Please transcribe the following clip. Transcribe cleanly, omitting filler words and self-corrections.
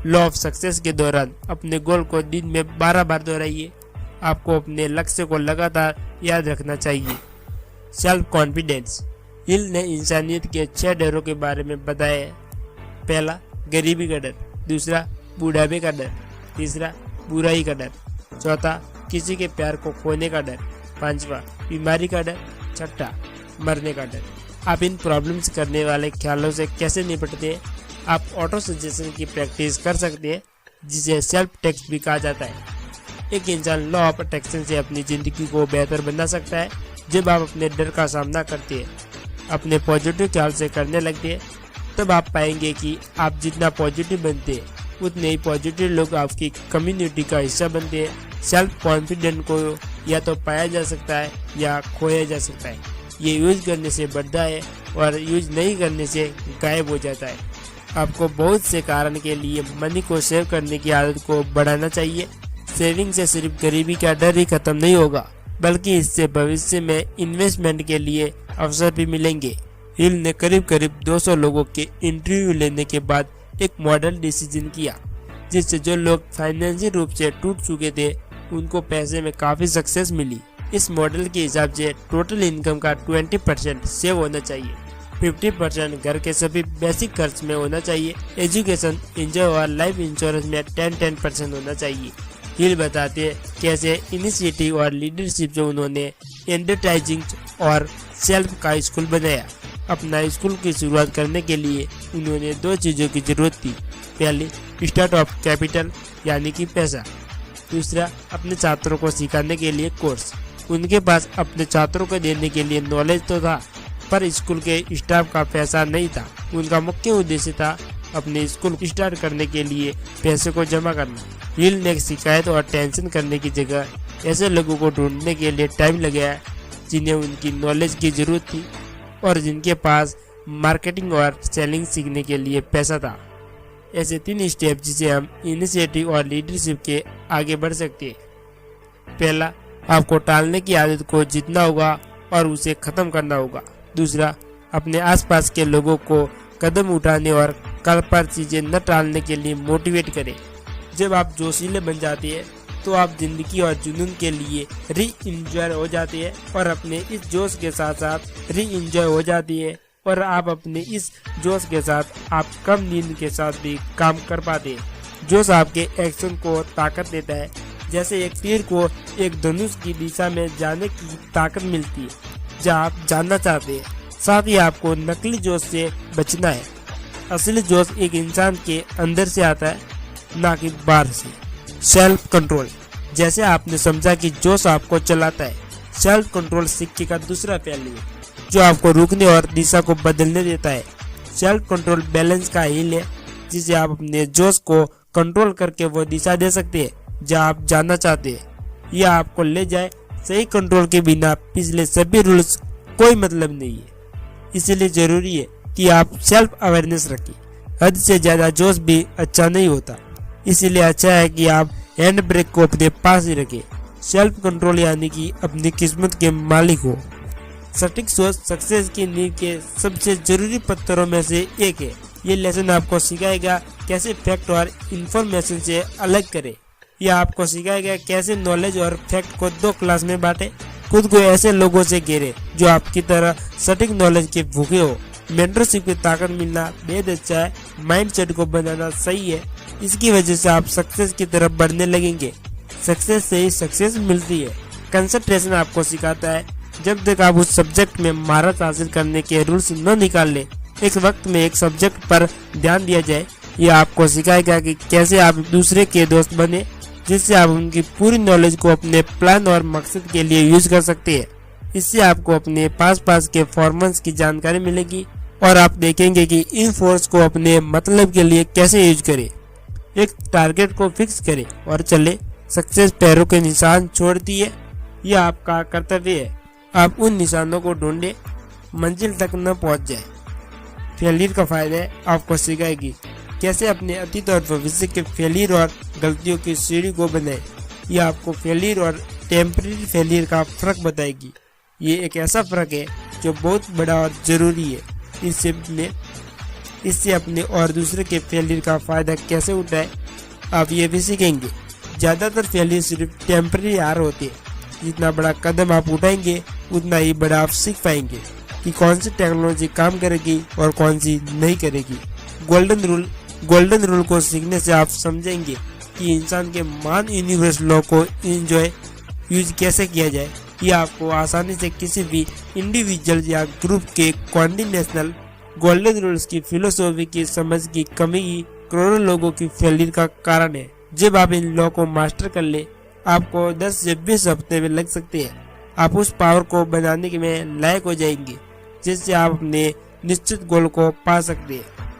Law of success के दौरान अपने गोल को दिन में 12 बार दोहराइए। आपको अपने लक्ष्य को लगातार याद रखना चाहिए। Self confidence. हिल ने इंसानियत के 6 डरों के बारे में बताया है। पहला, गरीबी का डर। दूसरा, बुढ़ापे का डर। तीसरा, बुराई का डर। चौथा, किसी के प्यार को खोने का डर। पांचवा, बीमारी का डर। छठा, मरने का डर। आप इन प्रॉब्लम्स करने वाले ख्यालों से कैसे निपटते हैं? आप ऑटो सजेशन की प्रैक्टिस कर सकते हैं, जिसे सेल्फ टेक्स्ट भी कहा जाता है। एक इंसान लॉ ऑफ अट्रैक्शन से अपनी जिंदगी को बेहतर बना सकता है। जब आप अपने डर का सामना करते हैं, अपने पॉजिटिव ख्याल से करने लगते हैं, तब आप पाएंगे कि आप जितना पॉजिटिव बनते हैं, उतने ही पॉजिटिव लोग आपकी कम्युनिटी का हिस्सा बनते हैं। सेल्फ कॉन्फिडेंस को या तो पाया जा सकता है या खोया जा सकता है। ये यूज करने से बढ़ता है और यूज नहीं करने से गायब हो जाता है। आपको बहुत से कारण के लिए मनी को सेव करने की आदत को बढ़ाना चाहिए। सेविंग से सिर्फ गरीबी का डर ही खत्म नहीं होगा, बल्कि इससे भविष्य में इन्वेस्टमेंट के लिए अवसर भी मिलेंगे। हिल ने करीब 200 लोगों के इंटरव्यू लेने के बाद एक मॉडल डिसीजन किया, जिससे जो लोग फाइनेंशियल रूप से टूट चुके थे, उनको पैसे में काफी सक्सेस मिली। इस मॉडल के हिसाब से टोटल इनकम का 20% सेव होना चाहिए, 50% घर के सभी बेसिक खर्च में होना चाहिए, एजुकेशन, एंजॉय और लाइफ इंश्योरेंस में 10% होना चाहिए। हिल बताते हैं कैसे इनिशिएटिव और लीडरशिप से उन्होंने एडवर्टाइजिंग और सेल्फ का स्कूल बनाया। अपना स्कूल की शुरुआत करने के लिए उन्होंने 2 चीज़ों की जरूरत थी। पहली, स्टार्ट ऑफ कैपिटल यानी कि पैसा। दूसरा, अपने छात्रों को सिखाने के लिए कोर्स। उनके पास अपने छात्रों को देने के लिए नॉलेज तो था, पर स्कूल के स्टाफ का पैसा नहीं था। उनका मुख्य उद्देश्य था अपने स्कूल स्टार्ट करने के लिए पैसे को जमा करना। हिल ने शिकायत और टेंशन करने की जगह ऐसे लोगों को ढूंढने के लिए टाइम लगाया जिन्हें उनकी नॉलेज की जरूरत थी और जिनके पास मार्केटिंग और सेलिंग सीखने के लिए पैसा था। ऐसे 3 स्टेप जिसे हम इनिशिएटिव और लीडरशिप के आगे बढ़ सकते हैं। पहला, आपको टालने की आदत को जीतना होगा और उसे खत्म करना होगा। दूसरा, अपने आसपास के लोगों को कदम उठाने और कल पर चीजें न टालने के लिए मोटिवेट करें। जब आप जोशीले बन जाते हैं, तो आप जिंदगी और जुनून के लिए री इंजॉय हो जाते हैं और अपने इस जोश के साथ साथ री इंजॉय हो जाती है और आप अपने इस जोश के साथ आप कम नींद के साथ भी काम कर पाते हैं। जोश आपके एक्शन को ताकत देता है, जैसे एक तीर को एक धनुष की दिशा में जाने की ताकत मिलती है जहाँ आप जानना चाहते हैं। साथ ही आपको नकली जोश से बचना है। असली जोश एक इंसान के अंदर से आता है, ना कि बाहर से। Self control. जैसे आपने समझा कि जोश आपको चलाता है, सेल्फ कंट्रोल सिक्के का दूसरा पहलू है, जो आपको रुकने और दिशा को बदलने देता है। सेल्फ कंट्रोल बैलेंस का हिल है, जिसे आप अपने जोश को कंट्रोल करके वो दिशा दे सकते हैं जहाँ आप जाना चाहते हैं। यह आपको ले जाए। सही कंट्रोल के बिना पिछले सभी रूल्स कोई मतलब नहीं है। इसलिए जरूरी है कि आप सेल्फ अवेयरनेस रखें। हद से ज्यादा जोश भी अच्छा नहीं होता, इसीलिए अच्छा है कि आप हैंड ब्रेक को अपने पास ही रखें। सेल्फ कंट्रोल यानी कि अपनी किस्मत के मालिक हो। सटीक सोच सक्सेस की नींव के सबसे जरूरी पत्थरों में से एक है। ये लेसन आपको सिखाएगा कैसे फैक्ट और इंफॉर्मेशन से अलग करें। यह आपको सिखाएगा कैसे नॉलेज और फैक्ट को 2 क्लास में बांटे। खुद को ऐसे लोगों से घेरे जो आपकी तरह सटीक नॉलेज के भूखे हो। मेंटरशिप की ताकत मिलना बेहद अच्छा है। माइंडसेट को बनाना सही है। इसकी वजह से आप सक्सेस की तरफ बढ़ने लगेंगे। सक्सेस से ही सक्सेस मिलती है। कंसंट्रेशन आपको सिखाता है, जब तक आप उस सब्जेक्ट में महारत हासिल करने के रूल्स न निकाल ले, एक वक्त में एक सब्जेक्ट पर ध्यान दिया जाए। यह आपको सिखाएगा कि कैसे आप दूसरे के दोस्त बने, जिससे आप उनकी पूरी नॉलेज को अपने प्लान और मकसद के लिए यूज कर सकते हैं। इससे आपको अपने पास के फॉर्मेंस की जानकारी मिलेगी और आप देखेंगे कि इन फोर्स को अपने मतलब के लिए कैसे यूज करें। एक टारगेट को फिक्स करें और चले। सक्सेस पैरों के निशान छोड़ती है, यह आपका कर्तव्य है। आप उन निशानों को ढूंढे, मंजिल तक न पहुंच जाए। फेलियर का फायदा आपको सिखाएगी कैसे अपने अतीत और भविष्य के फेलियर और गलतियों की सीढ़ी को बनाए। यह आपको फेलियर और टेम्परेरी फेलियर का फर्क बताएगी। ये एक ऐसा फर्क है जो बहुत बड़ा और जरूरी है। इससे में इससे अपने और दूसरे के फेलियर का फायदा कैसे उठाए, आप ये भी सीखेंगे। ज्यादातर फेलियर सिर्फ टेम्पररी हार होते हैं। जितना बड़ा कदम आप उठाएंगे उतना ही बड़ा आप सीख पाएंगे कि कौन सी टेक्नोलॉजी काम करेगी और कौन सी नहीं करेगी। गोल्डन रूल को सीखने से आप समझेंगे कि इंसान के मान यूनिवर्स लॉ को यूज कैसे किया जाए। यह आपको आसानी से किसी भी इंडिविजुअल या ग्रुप के कॉर्डिनेशनल गोल्डन रूल्स की फिलोसॉफी की समझ की कमी ही करोड़ों लोगों की फेलियर का कारण है। जब आप इन लॉ को मास्टर कर ले, आपको 10 से 20 हफ्ते में लग सकते हैं। आप उस पावर को बनाने में लायक हो जाएंगे जिससे आप अपने निश्चित गोल को पा सकते हैं।